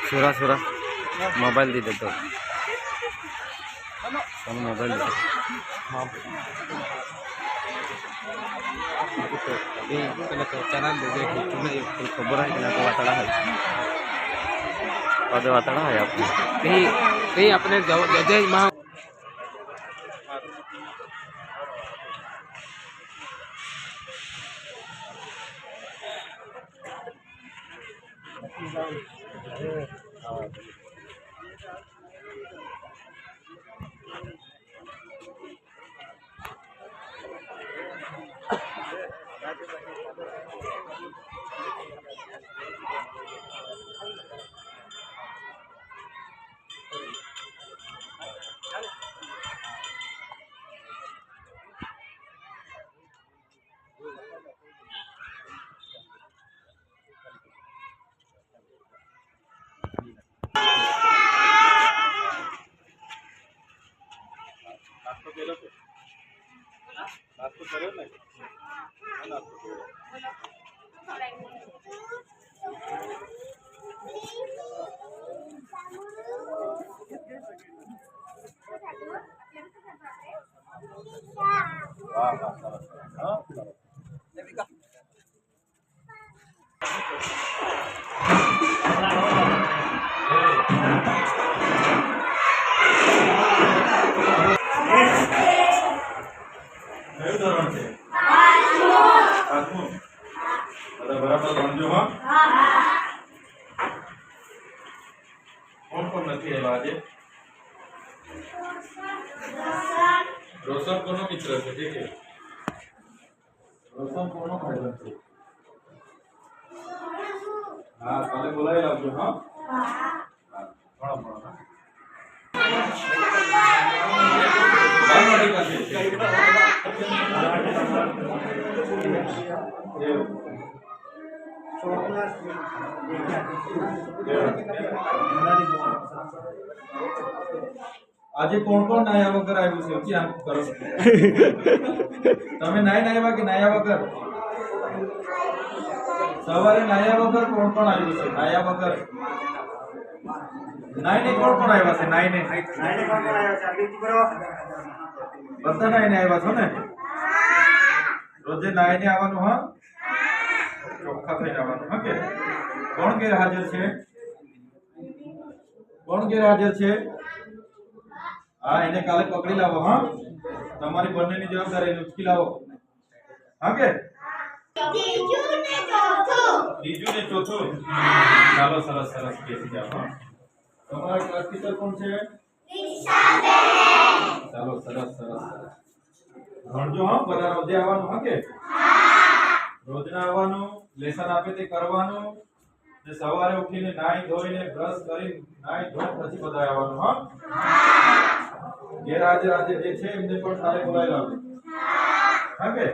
सुरा सुरा मोबाइल दी दे तो मोबाइल दे हाँ चैनल दे तुम्हें खबर है कि ना तो वातड़ा है पद वातड़ा है आपने कहीं अपने जय महा बराबर भणजो हाँ कौन नहीं आज रोशन कोनो मित्र है ठीक है रोशन कोनो भाई बन हाँ काले बोला लागो हाँ बड़ा बड़ा आज कोण नाया वगर आव्યું છે કે આમ કરો તમે નાય નાયવા કે નાયા વગર સવારે નાયા વગર કોણ આવ્યું છે નાયા વગર નાય ને કોણ આવ્યા છે નાય ને કોણ આવ્યા છે આગળ કરો બધા નાય ને આવ્યા છો ને રોજે નાય ને આવવાનું હા ચોખ્ખા થઈને આવવાનું હા કે કોણ ગેરહાજર છે કોણ ગેરહાજર છે हाँ इन्हें काले पकड़ी लाओ हाँ तुम्हारी बनने की जवाबदारी उसकी लाओ हाँ के तीजू ने चौथो चलो सरस सरस कैसे जाओ हाँ तुम्हारा क्लास टीचर कौन से चलो सरस सरस भणजो हाँ बधा रोजे आवવાનું हाँ के रोजना आवવાનું લેસન આપે તે કરવાનું ને સવારે ઉઠીને નાઈ ધોઈને બ્રશ કરી નાઈ ધોઈ પછી બધા આવવાનું हाँ ગેરહાજર આજે જે છે એમને પણ સારે બોલાવી લાવો હા કે